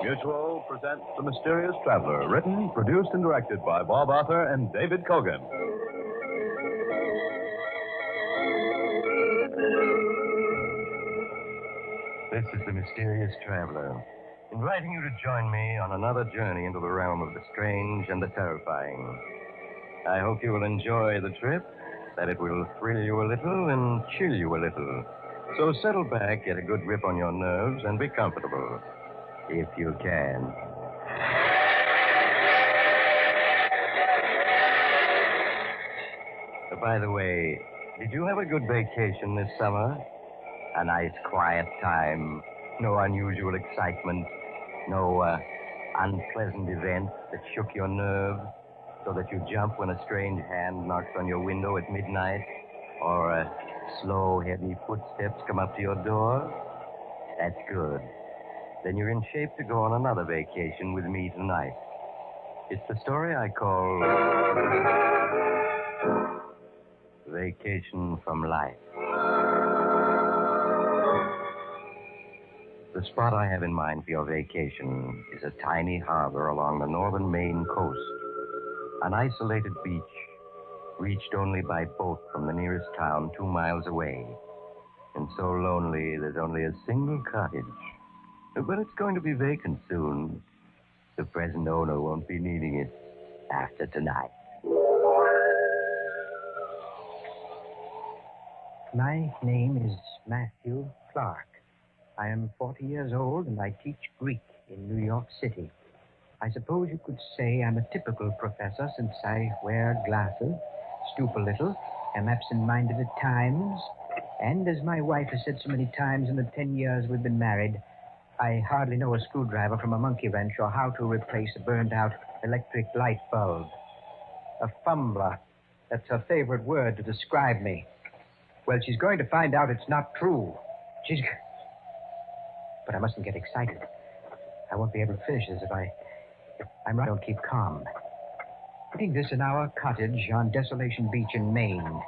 Mutual presents The Mysterious Traveler, written, produced, and directed by Bob Arthur and David Kogan. This is The Mysterious Traveler, inviting you to join me on another journey into the realm of the strange and the terrifying. I hope you will enjoy the trip, that it will thrill you a little and chill you a little. So settle back, get a good grip on your nerves, and be comfortable, if you can. By the way, did you have a good vacation this summer? A nice, quiet time. No unusual excitement. No unpleasant event that shook your nerves so that you jump when a strange hand knocks on your window at midnight or slow, heavy footsteps come up to your door? That's good. Then you're in shape to go on another vacation with me tonight. It's the story I call Vacation from Life. The spot I have in mind for your vacation is a tiny harbor along the northern Maine coast. An isolated beach, reached only by boat from the nearest town 2 miles away. And so lonely, there's only a single cottage. But it's going to be vacant soon. The present owner won't be needing it after tonight. My name is Matthew Clark. I am 40 years old, and I teach Greek in New York City. I suppose you could say I'm a typical professor, since I wear glasses, stoop a little, am absent-minded at times, and as my wife has said so many times in the 10 years we've been married, I hardly know a screwdriver from a monkey wrench or how to replace a burned-out electric light bulb. A fumbler. That's her favorite word to describe me. Well, she's going to find out it's not true. But I mustn't get excited. I won't be able to finish this if I'm right. Don't keep calm. Putting this in our cottage on Desolation Beach in Maine.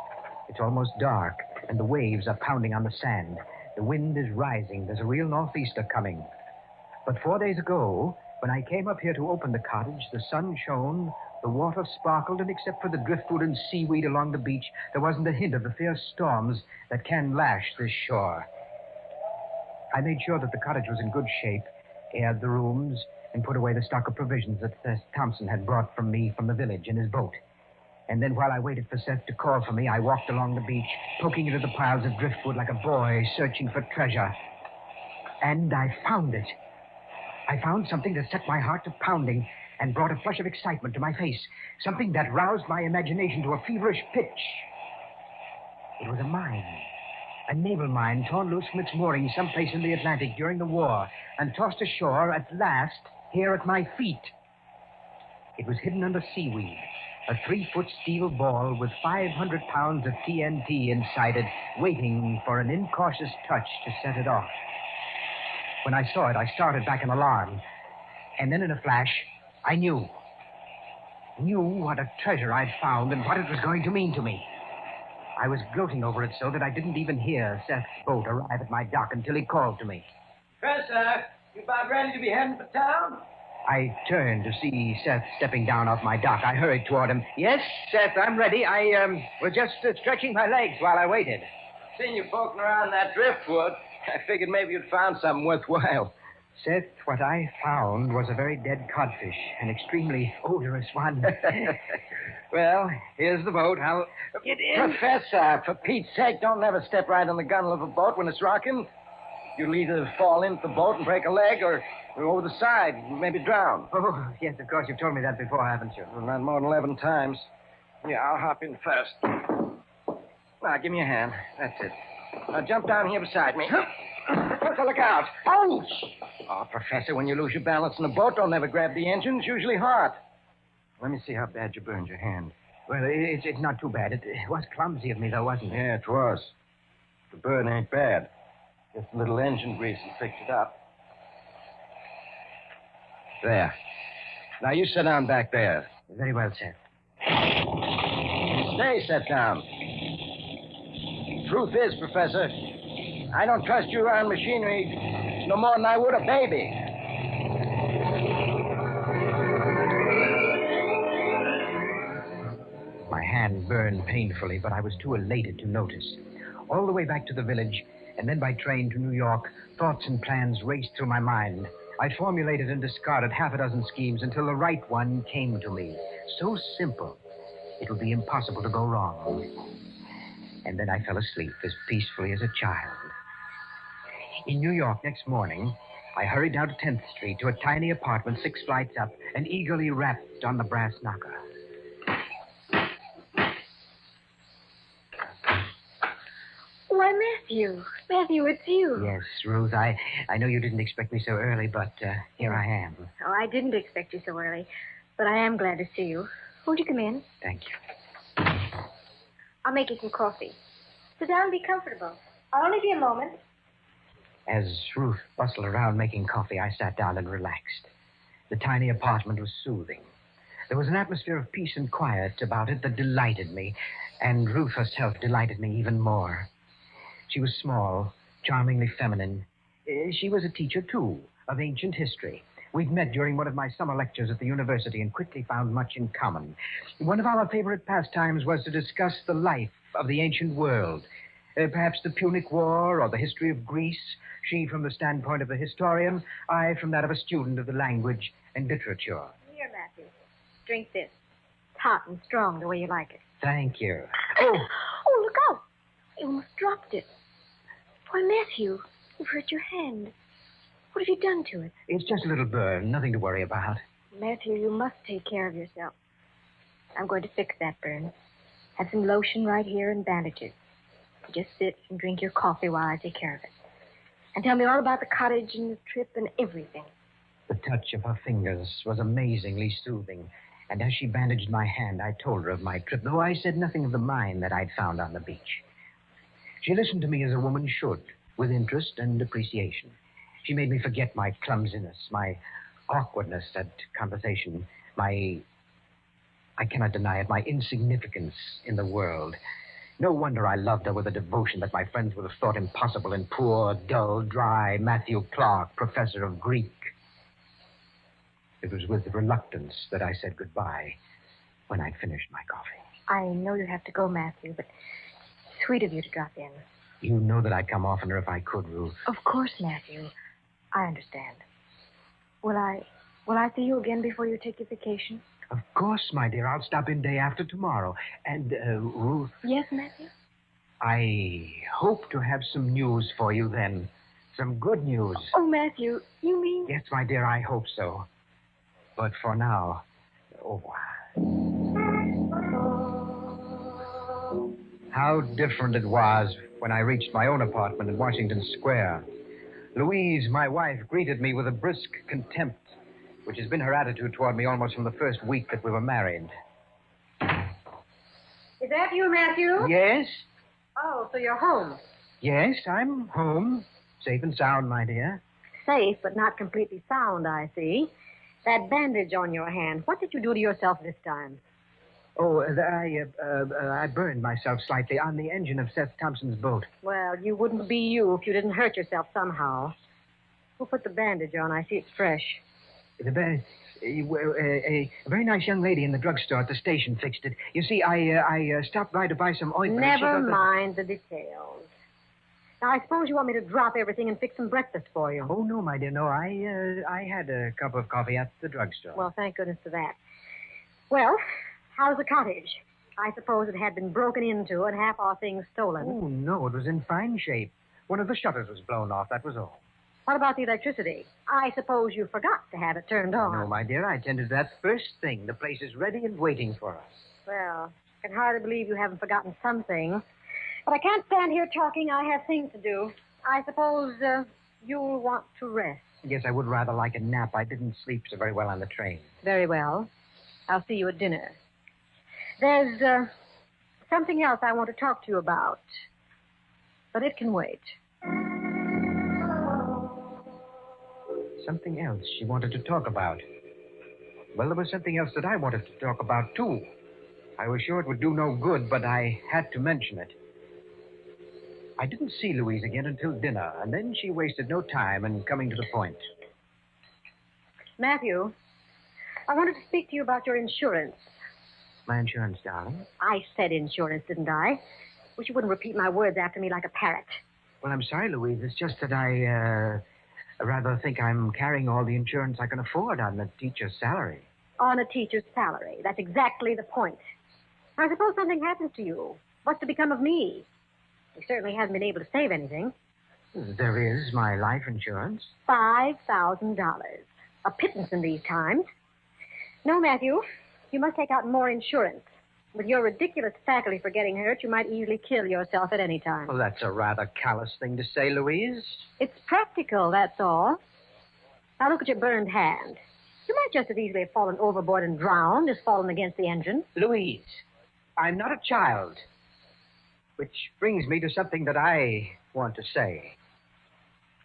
It's almost dark, and the waves are pounding on the sand. The wind is rising. There's a real northeaster coming. But 4 days ago, when I came up here to open the cottage, the sun shone, the water sparkled, and except for the driftwood and seaweed along the beach, there wasn't a hint of the fierce storms that can lash this shore. I made sure that the cottage was in good shape, aired the rooms, and put away the stock of provisions that Seth Thompson had brought from me from the village in his boat. And then while I waited for Seth to call for me, I walked along the beach, poking into the piles of driftwood like a boy searching for treasure. And I found it. I found something that set my heart to pounding and brought a flush of excitement to my face. Something that roused my imagination to a feverish pitch. It was a mine. A naval mine torn loose from its moorings someplace in the Atlantic during the war and tossed ashore at last here at my feet. It was hidden under seaweed. A 3-foot steel ball with 500 pounds of TNT inside it, waiting for an incautious touch to set it off. When I saw it, I started back in alarm. And then in a flash, I knew what a treasure I'd found and what it was going to mean to me. I was gloating over it so that I didn't even hear Seth's boat arrive at my dock until he called to me. Professor, you about ready to be heading for town? I turned to see Seth stepping down off my dock. I hurried toward him. Yes, Seth, I'm ready. I was just stretching my legs while I waited. Seen you poking around that driftwood. I figured maybe you'd found something worthwhile. Seth, what I found was a very dead codfish, an extremely odorous one. Well, here's the boat. I'll get in. Professor, for Pete's sake, don't never step right on the gunwale of a boat when it's rocking. You'll either fall into the boat and break a leg or over the side, maybe drown. Oh, yes, of course. You've told me that before, haven't you? Well, not more than 11 times. Yeah, I'll hop in first. Now, give me a hand. That's it. Now, jump down here beside me. Professor, look out. Oh! Oh, Professor, when you lose your balance in a boat, don't ever grab the engine. It's usually hard. Let me see how bad you burned your hand. Well, it's not too bad. It was clumsy of me, though, wasn't it? Yeah, it was. The burn ain't bad. Just a little engine grease and fix it up. There. Now, you sit down back there. Very well, Seth. Stay set down. Truth is, Professor, I don't trust you around machinery no more than I would a baby. hand burn painfully, but I was too elated to notice. All the way back to the village, and then by train to New York, thoughts and plans raced through my mind. I formulated and discarded half a dozen schemes until the right one came to me. So simple, it would be impossible to go wrong. And then I fell asleep as peacefully as a child. In New York next morning, I hurried down to 10th Street to a tiny apartment 6 flights up and eagerly rapped on the brass knocker. Why, Matthew. Matthew, it's you. Yes, Ruth, I know you didn't expect me so early, but here I am. Oh, I didn't expect you so early, but I am glad to see you. Won't you come in? Thank you. I'll make you some coffee. Sit down and be comfortable. I'll only be a moment. As Ruth bustled around making coffee, I sat down and relaxed. The tiny apartment was soothing. There was an atmosphere of peace and quiet about it that delighted me, and Ruth herself delighted me even more. She was small, charmingly feminine. She was a teacher, too, of ancient history. We'd met during one of my summer lectures at the university and quickly found much in common. One of our favorite pastimes was to discuss the life of the ancient world. Perhaps the Punic War or the history of Greece. She from the standpoint of the historian, I from that of a student of the language and literature. Here, Matthew. Drink this. It's hot and strong the way you like it. Thank you. Oh, look out. You almost dropped it. Why, Matthew, you've hurt your hand. What have you done to it? It's just a little burn, nothing to worry about. Matthew, you must take care of yourself. I'm going to fix that burn. Have some lotion right here and bandages. Just sit and drink your coffee while I take care of it. And tell me all about the cottage and the trip and everything. The touch of her fingers was amazingly soothing. And as she bandaged my hand, I told her of my trip, though I said nothing of the mine that I'd found on the beach. She listened to me as a woman should, with interest and appreciation. She made me forget my clumsiness, my awkwardness at conversation, I cannot deny it, my insignificance in the world. No wonder I loved her with a devotion that my friends would have thought impossible in poor, dull, dry Matthew Clark, professor of Greek. It was with reluctance that I said goodbye when I'd finished my coffee. I know you have to go, Matthew, but it's sweet of you to drop in. You know that I'd come oftener if I could, Ruth. Of course, Matthew. I understand. Will I see you again before you take your vacation? Of course, my dear. I'll stop in day after tomorrow. And, Ruth... Yes, Matthew? I hope to have some news for you then. Some good news. Oh, Matthew, you mean... Yes, my dear, I hope so. But for now, au revoir. How different it was when I reached my own apartment in Washington Square. Louise, my wife, greeted me with a brisk contempt, which has been her attitude toward me almost from the first week that we were married. Is that you, Matthew? Yes? Oh, so you're home. Yes, I'm home. Safe and sound, my dear. Safe, but not completely sound, I see. That bandage on your hand, what did you do to yourself this time? Oh, I burned myself slightly on the engine of Seth Thompson's boat. Well, you wouldn't be you if you didn't hurt yourself somehow. Who put the bandage on? I see it's fresh. A very nice young lady in the drugstore at the station fixed it. You see, I stopped by to buy some ointment. Never mind the details. Now, I suppose you want me to drop everything and fix some breakfast for you. Oh, no, my dear, no. I had a cup of coffee at the drugstore. Well, thank goodness for that. Well, how's the cottage? I suppose it had been broken into and half our things stolen. Oh, no, it was in fine shape. One of the shutters was blown off, that was all. What about the electricity? I suppose you forgot to have it turned on. No, my dear, I attended to that first thing. The place is ready and waiting for us. Well, I can hardly believe you haven't forgotten something. But I can't stand here talking. I have things to do. I suppose you'll want to rest. Yes, I would rather like a nap. I didn't sleep so very well on the train. Very well. I'll see you at dinner. There's something else I want to talk to you about. But it can wait. Something else she wanted to talk about. Well, there was something else that I wanted to talk about, too. I was sure it would do no good, but I had to mention it. I didn't see Louise again until dinner, and then she wasted no time in coming to the point. Matthew, I wanted to speak to you about your insurance. My insurance, darling. I said insurance, didn't I? Wish you wouldn't repeat my words after me like a parrot. Well, I'm sorry, Louise. It's just that I rather think I'm carrying all the insurance I can afford on a teacher's salary. On a teacher's salary. That's exactly the point. I suppose something happens to you. What's to become of me? You certainly haven't been able to save anything. There is my life insurance. $5,000. A pittance in these times. No, Matthew, you must take out more insurance. With your ridiculous faculty for getting hurt, you might easily kill yourself at any time. Well, that's a rather callous thing to say, Louise. It's practical, that's all. Now look at your burned hand. You might just as easily have fallen overboard and drowned as fallen against the engine. Louise, I'm not a child. Which brings me to something that I want to say.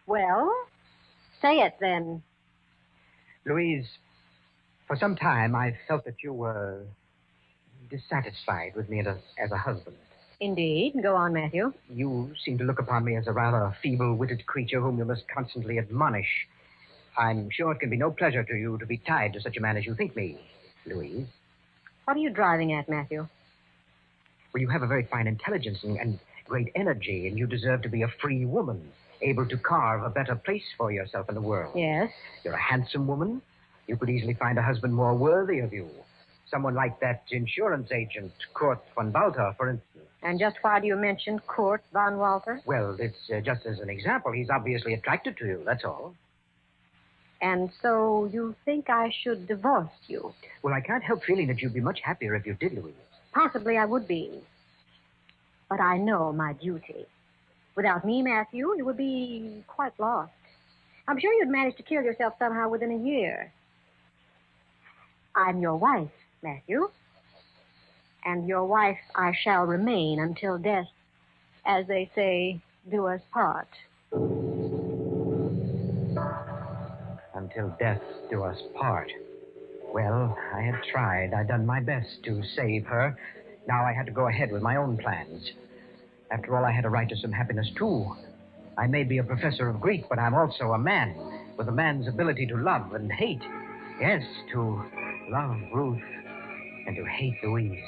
Well, say it then. Louise, for some time I felt that you were dissatisfied with me as a husband. Indeed. Go on, Matthew. You seem to look upon me as a rather feeble-witted creature whom you must constantly admonish. I'm sure it can be no pleasure to you to be tied to such a man as you think me, Louise. What are you driving at, Matthew? Well, you have a very fine intelligence and great energy, and you deserve to be a free woman, able to carve a better place for yourself in the world. Yes. You're a handsome woman. You could easily find a husband more worthy of you. Someone like that insurance agent, Kurt von Walter, for instance. And just why do you mention Kurt von Walter? Well, it's just as an example. He's obviously attracted to you, that's all. And so you think I should divorce you? Well, I can't help feeling that you'd be much happier if you did, Louise. Possibly I would be. But I know my duty. Without me, Matthew, you would be quite lost. I'm sure you'd manage to kill yourself somehow within a year. I'm your wife, Matthew. And your wife I shall remain until death, as they say, do us part. Until death do us part. Well, I had tried. I'd done my best to save her. Now I had to go ahead with my own plans. After all, I had a right to some happiness, too. I may be a professor of Greek, but I'm also a man, with a man's ability to love and hate. Yes, to love Ruth and to hate Louise.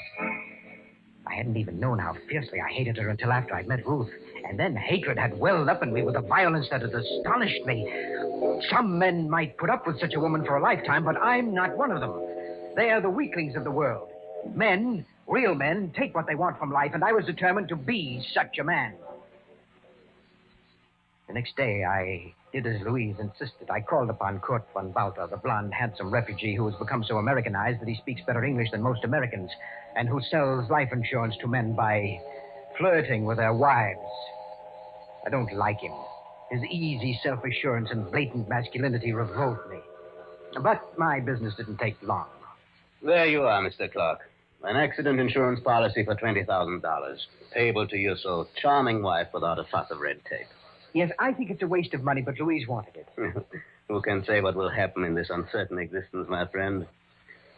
I hadn't even known how fiercely I hated her until after I'd met Ruth. And then hatred had welled up in me with a violence that had astonished me. Some men might put up with such a woman for a lifetime, but I'm not one of them. They are the weaklings of the world. Men, real men, take what they want from life, and I was determined to be such a man. The next day, I did as Louise insisted. I called upon Kurt von Walter, the blonde, handsome refugee who has become so Americanized that he speaks better English than most Americans, and who sells life insurance to men by flirting with their wives. I don't like him. His easy self-assurance and blatant masculinity revolt me. But my business didn't take long. There you are, Mr. Clark. An accident insurance policy for $20,000. Payable to your so charming wife without a fuss of red tape. Yes, I think it's a waste of money, but Louise wanted it. Who can say what will happen in this uncertain existence, my friend?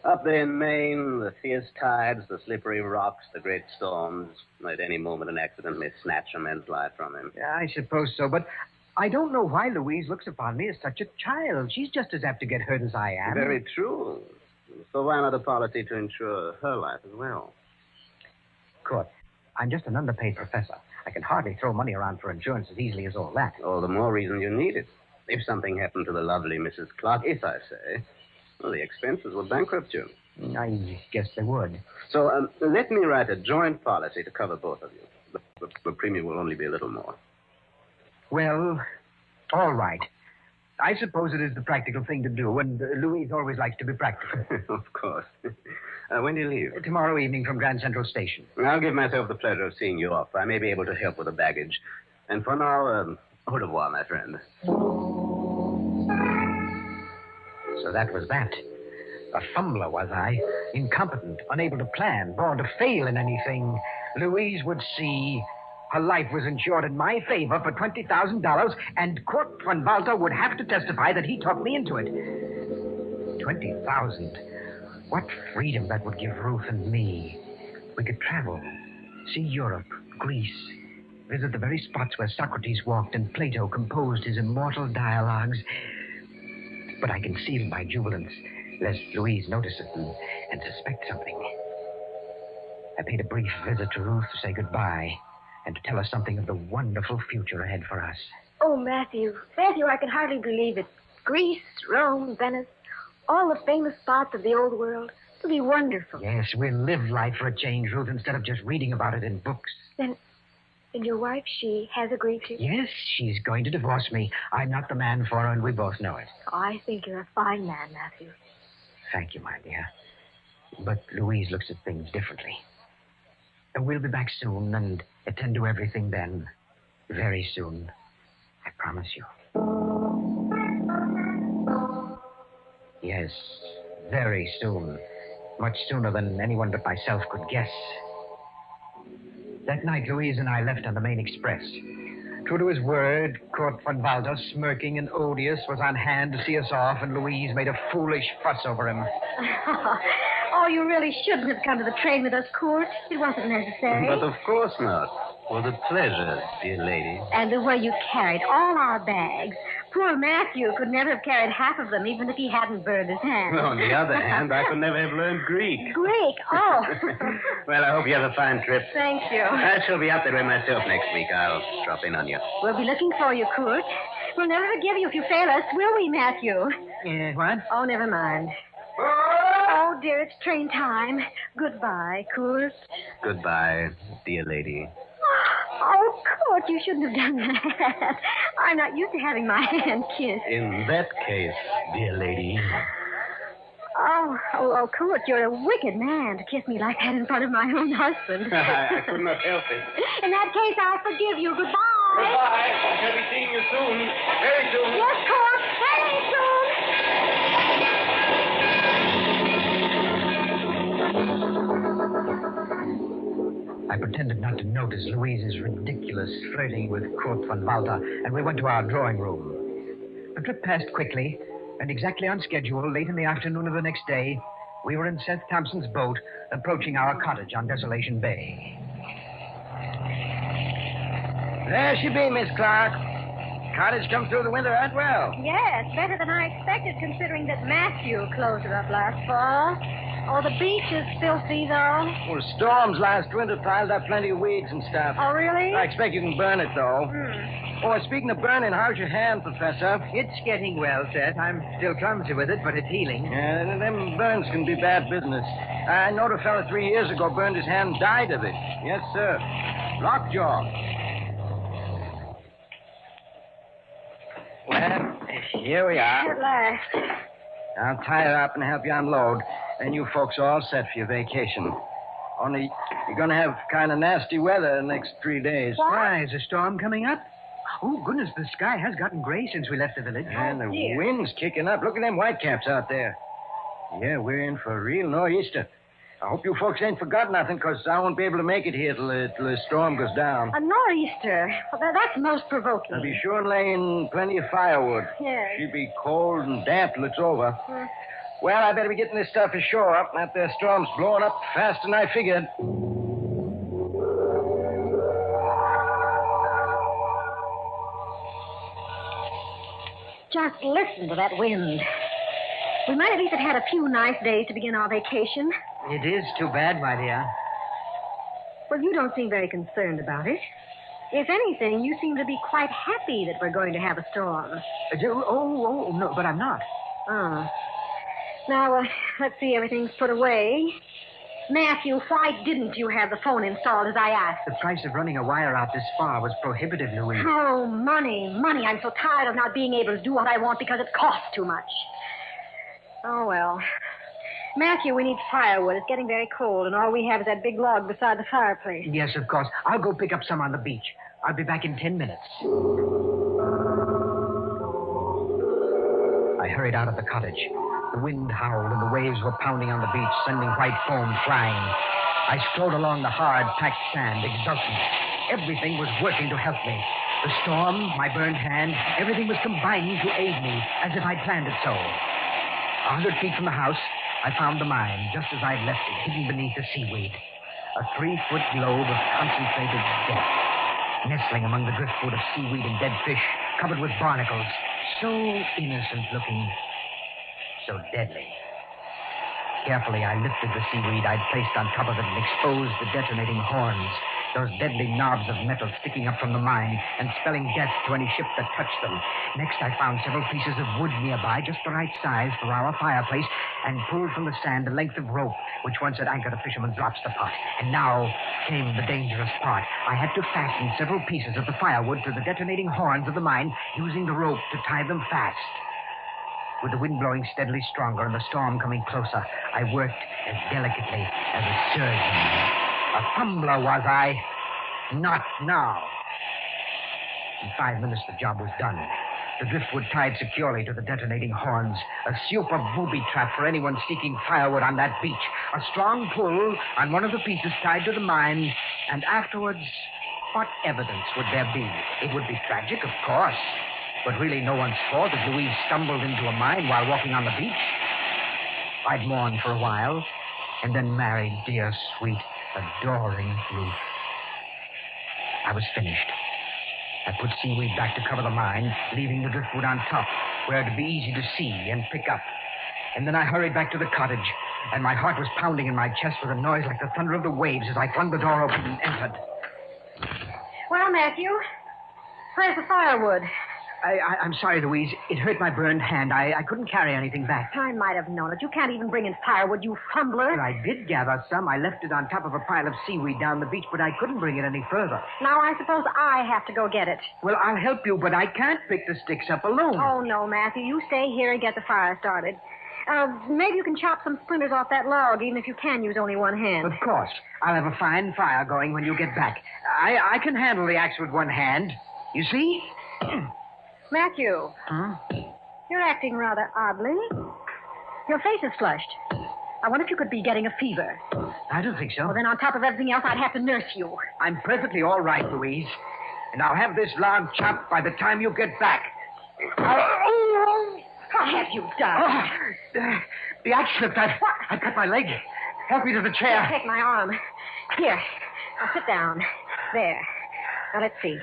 Up there in Maine, the fierce tides, the slippery rocks, the great storms. At any moment, an accident may snatch a man's life from him. Yeah, I suppose so, but I don't know why Louise looks upon me as such a child. She's just as apt to get hurt as I am. Very true. So why not a policy to insure her life as well? Kurt, I'm just an underpaid professor. I can hardly throw money around for insurance as easily as all that. All the more reason you need it. If something happened to the lovely Mrs. Clark, if I say, well, the expenses would bankrupt you. I guess they would. So let me write a joint policy to cover both of you. The premium will only be a little more. Well, all right. I suppose it is the practical thing to do, and Louise always likes to be practical. Of course. When do you leave? Tomorrow evening from Grand Central Station. I'll give myself the pleasure of seeing you off. I may be able to help with the baggage. And for now, au revoir, my friend. So that was that. A fumbler, was I? Incompetent, unable to plan, born to fail in anything. Louise would see her life was insured in my favor for $20,000, and Kurt von Walter would have to testify that he talked me into it. $20,000. What freedom that would give Ruth and me. We could travel, see Europe, Greece, visit the very spots where Socrates walked and Plato composed his immortal dialogues. But I concealed my jubilance, lest Louise notice it and suspect something. I paid a brief visit to Ruth to say goodbye and to tell her something of the wonderful future ahead for us. Oh, Matthew. Matthew, I can hardly believe it. Greece, Rome, Venice, all the famous spots of the old world. It'll be wonderful. Yes, we'll live life for a change, Ruth, instead of just reading about it in books. Then your wife, she has agreed to? Yes, she's going to divorce me. I'm not the man for her, and we both know it. Oh, I think you're a fine man, Matthew. Thank you, my dear. But Louise looks at things differently. We'll be back soon and attend to everything then. Very soon. I promise you. Yes, very soon. Much sooner than anyone but myself could guess. That night, Louise and I left on the main express. True to his word, Kurt von Walter, smirking and odious, was on hand to see us off, and Louise made a foolish fuss over him. Oh, you really shouldn't have come to the train with us, Kurt. It wasn't necessary. But of course not. For the pleasure, dear lady. And the way you carried all our bags. Poor Matthew could never have carried half of them, even if he hadn't burned his hand. Well, on the other hand, I could never have learned Greek. Greek? Oh. Well, I hope you have a fine trip. Thank you. I shall be up that way myself next week. I'll drop in on you. We'll be looking for you, Kurt. We'll never forgive you if you fail us, will we, Matthew? What? Oh, never mind. Oh, dear, it's train time. Goodbye, Kurt. Goodbye, dear lady. Oh, Kurt, you shouldn't have done that. I'm not used to having my hand kissed. In that case, dear lady. Oh, Kurt, you're a wicked man to kiss me like that in front of my own husband. I could not help it. In that case, I'll forgive you. Goodbye. Goodbye. I shall be seeing you soon. Very soon. Yes, Kurt, very soon. I pretended not to notice Louise's ridiculous flirting with Kurt von Walter, and we went to our drawing room. The trip passed quickly, and exactly on schedule, late in the afternoon of the next day, we were in Seth Thompson's boat, approaching our cottage on Desolation Bay. There she be, Miss Clark. Cottage come through the winter right well. Yes, better than I expected, considering that Matthew closed it up last fall. Oh, the beach is filthy, though. Well, storms last winter piled up plenty of weeds and stuff. Oh, really? I expect you can burn it, though. Oh, speaking of burning, how's your hand, Professor? It's getting well, Seth. I'm still clumsy with it, but it's healing. Yeah, them burns can be bad business. I knowed a fella 3 years ago burned his hand and died of it. Yes, sir. Lockjaw. Well, here we are. At last. I'll tie her up and help you unload. Then you folks are all set for your vacation. Only you're going to have kind of nasty weather the next 3 days. Why, is a storm coming up? Oh, goodness, the sky has gotten gray since we left the village. And the dear. wind's kicking up. Look at them whitecaps out there. Yeah, we're in for a real nor'easter. I hope you folks ain't forgot nothing, because I won't be able to make it here till the storm goes down. A nor'easter. Well, that's most provoking. I'll be sure and lay in plenty of firewood. Yes. She'll be cold and damp till it's over. Well, I better be getting this stuff ashore. That there storm's blowing up faster than I figured. Just listen to that wind. We might at least have had a few nice days to begin our vacation. It is too bad, my dear. Well, you don't seem very concerned about it. If anything, you seem to be quite happy that we're going to have a storm. No, but I'm not. Oh. Now, let's see, everything's put away. Matthew, why didn't you have the phone installed as I asked? The price of running a wire out this far was prohibitive, Louise. Oh, money. I'm so tired of not being able to do what I want because it costs too much. Oh, well. Matthew, we need firewood. It's getting very cold, and all we have is that big log beside the fireplace. Yes, of course. I'll go pick up some on the beach. I'll be back in 10 minutes. I hurried out of the cottage. The wind howled, and the waves were pounding on the beach, sending white foam flying. I strode along the hard, packed sand, exultant. Everything was working to help me. The storm, my burned hand, everything was combining to aid me, as if I'd planned it so. 100 feet from the house, I found the mine, just as I'd left it, hidden beneath the seaweed. A 3-foot globe of concentrated death, nestling among the driftwood of seaweed and dead fish, covered with barnacles, so innocent looking, so deadly. Carefully, I lifted the seaweed I'd placed on top of it and exposed the detonating horns, those deadly knobs of metal sticking up from the mine and spelling death to any ship that touched them. Next, I found several pieces of wood nearby, just the right size for our fireplace, and pulled from the sand a length of rope, which once had anchored a fisherman's lobster pot. And now came the dangerous part. I had to fasten several pieces of the firewood to the detonating horns of the mine, using the rope to tie them fast. With the wind blowing steadily stronger and the storm coming closer, I worked as delicately as a surgeon. A fumbler, was I? Not now. In 5 minutes, the job was done. The driftwood tied securely to the detonating horns. A super booby trap for anyone seeking firewood on that beach. A strong pull on one of the pieces tied to the mine. And afterwards, what evidence would there be? It would be tragic, of course. But really no one's fault if Louise stumbled into a mine while walking on the beach. I'd mourn for a while, and then married dear, sweet, adoring Ruth. I was finished. I put seaweed back to cover the mine, leaving the driftwood on top, where it'd be easy to see and pick up. And then I hurried back to the cottage, and my heart was pounding in my chest with a noise like the thunder of the waves as I flung the door open and entered. Well, Matthew, where's the firewood? I'm sorry, Louise. It hurt my burned hand. I couldn't carry anything back. I might have known it. You can't even bring in firewood, you fumbler. But I did gather some. I left it on top of a pile of seaweed down the beach, but I couldn't bring it any further. Now I suppose I have to go get it. Well, I'll help you, but I can't pick the sticks up alone. Oh, no, Matthew. You stay here and get the fire started. Maybe you can chop some splinters off that log, even if you can use only one hand. Of course. I'll have a fine fire going when you get back. I can handle the axe with one hand. You see? Matthew. Huh? You're acting rather oddly. Your face is flushed. I wonder if you could be getting a fever. I don't think so. Well, then on top of everything else, I'd have to nurse you. I'm perfectly all right, Louise. And I'll have this log chopped by the time you get back. What have you done? Oh, the axe slipped. I cut my leg. Help me to the chair. Take my arm. Here. Now sit down. There. Now, let's see.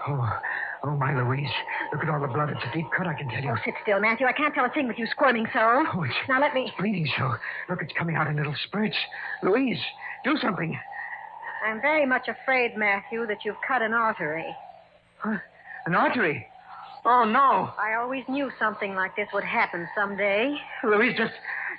Oh, my Louise. Look at all the blood. It's a deep cut, I can tell you. Oh, sit still, Matthew. I can't tell a thing with you squirming so. Oh, it's... Now, let me... It's bleeding so. Look, it's coming out in little spurts. Louise, do something. I'm very much afraid, Matthew, that you've cut an artery. Huh? An artery? Oh, no. I always knew something like this would happen someday. Louise,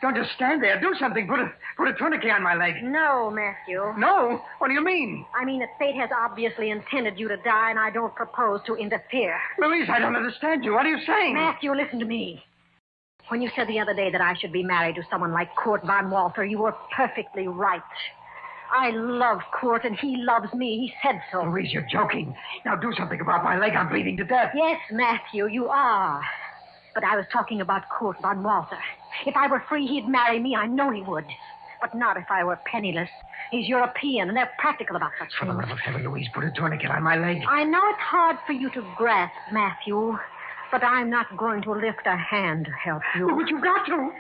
don't just stand there. Do something. Put a tourniquet on my leg. No, Matthew. No? What do you mean? I mean that fate has obviously intended you to die, and I don't propose to interfere. Louise, I don't understand you. What are you saying? Matthew, listen to me. When you said the other day that I should be married to someone like Kurt von Walter, you were perfectly right. I love Kurt, and he loves me. He said so. Louise, you're joking. Now do something about my leg. I'm bleeding to death. Yes, Matthew, you are. But I was talking about Kurt von Walter. If I were free, he'd marry me. I know he would. But not if I were penniless. He's European, and they're practical about such For the things. love of heaven, Louise, put a tourniquet on my leg. I know it's hard for you to grasp, Matthew, but I'm not going to lift a hand to help you. But you've got to.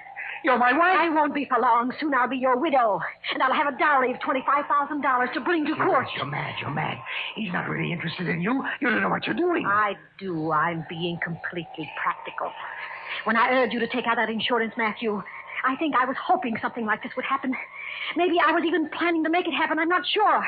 You're my wife. I won't be for long. Soon I'll be your widow, and I'll have a dowry of $25,000 to bring to court. You're mad. He's not really interested in you. You don't know what you're doing. I do. I'm being completely practical. When I urged you to take out that insurance, Matthew, I think I was hoping something like this would happen. Maybe I was even planning to make it happen. I'm not sure.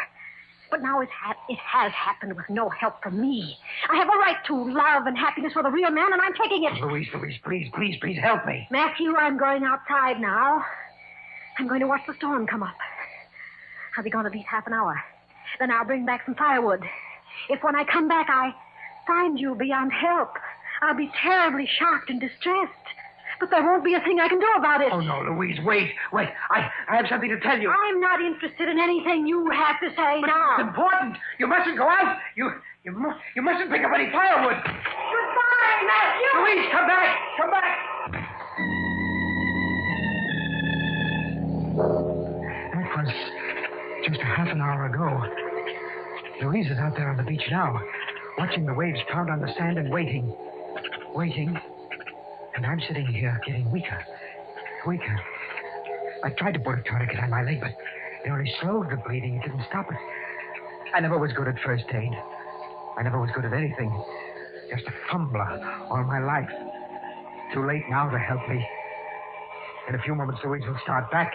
But now it has happened with no help from me. I have a right to love and happiness for the real man, and I'm taking it. Louise, please help me. Matthew, I'm going outside now. I'm going to watch the storm come up. I'll be gone at least half an hour. Then I'll bring back some firewood. If when I come back I find you beyond help, I'll be terribly shocked and distressed. But there won't be a thing I can do about it. Oh, no, Louise, wait. I have something to tell you. I'm not interested in anything you have to say But now. it's important. You mustn't go out. You mustn't pick up any firewood. Goodbye, Matthew. Louise, come back. That was just a half an hour ago. Louise is out there on the beach now, watching the waves pound on the sand and waiting. And I'm sitting here getting weaker. I tried to put a tourniquet on my leg, but it only slowed the bleeding. It didn't stop it. I never was good at first aid. I never was good at anything. Just a fumbler all my life. Too late now to help me. In a few moments, Louise will start back.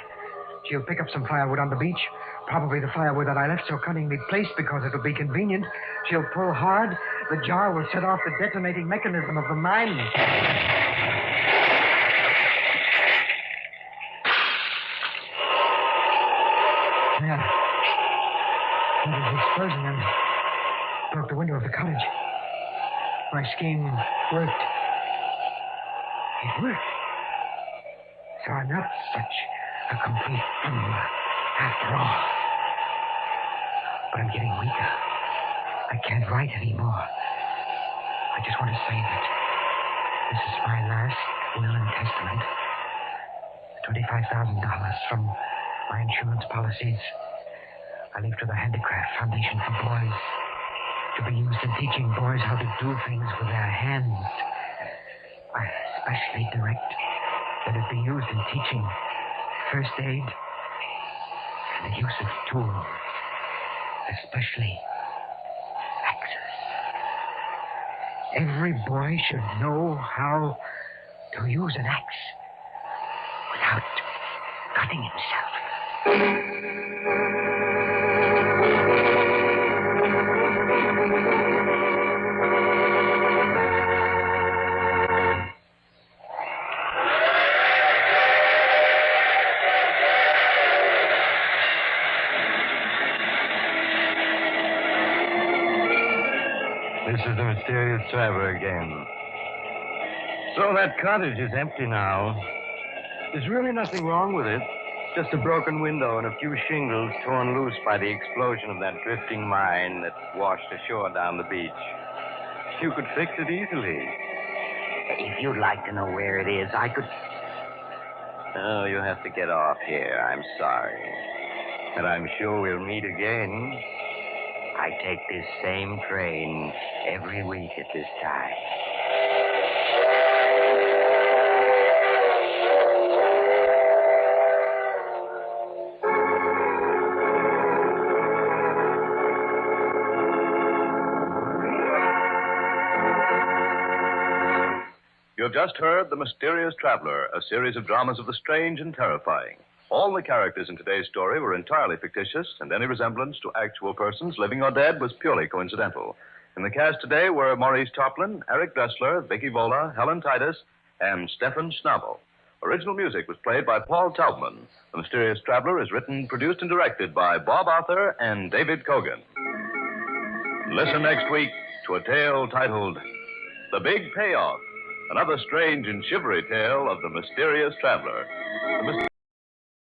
She'll pick up some firewood on the beach. Probably the firewood that I left so cunningly placed because it'll be convenient. She'll pull hard. The jar will set off the detonating mechanism of the mine. Yeah. That was the explosion and broke the window of the cottage. My scheme worked. It worked. So I'm not such a complete fool after all. But I'm getting weaker. I can't write anymore. I just want to say that this is my last will and testament. $25,000 from my insurance policies I leave to the Handicraft Foundation for Boys, to be used in teaching boys how to do things with their hands. I especially direct that it be used in teaching first aid and the use of tools, especially axes. Every boy should know how to use an axe without cutting himself. This is the mysterious traveler again. So that cottage is empty now. There's really nothing wrong with it. Just a broken window and a few shingles torn loose by the explosion of that drifting mine that washed ashore down the beach. You could fix it easily. If you'd like to know where it is, I could... Oh, you have to get off here. I'm sorry. But I'm sure we'll meet again. I take this same train every week at this time. You have just heard The Mysterious Traveler, a series of dramas of the strange and terrifying. All the characters in today's story were entirely fictitious, and any resemblance to actual persons, living or dead, was purely coincidental. In the cast today were Maurice Toplin, Eric Dressler, Vicky Vola, Helen Titus, and Stefan Schnabel. Original music was played by Paul Taubman. The Mysterious Traveler is written, produced, and directed by Bob Arthur and David Kogan. Listen next week to a tale titled The Big Payoff, another strange and shivery tale of the Mysterious Traveler.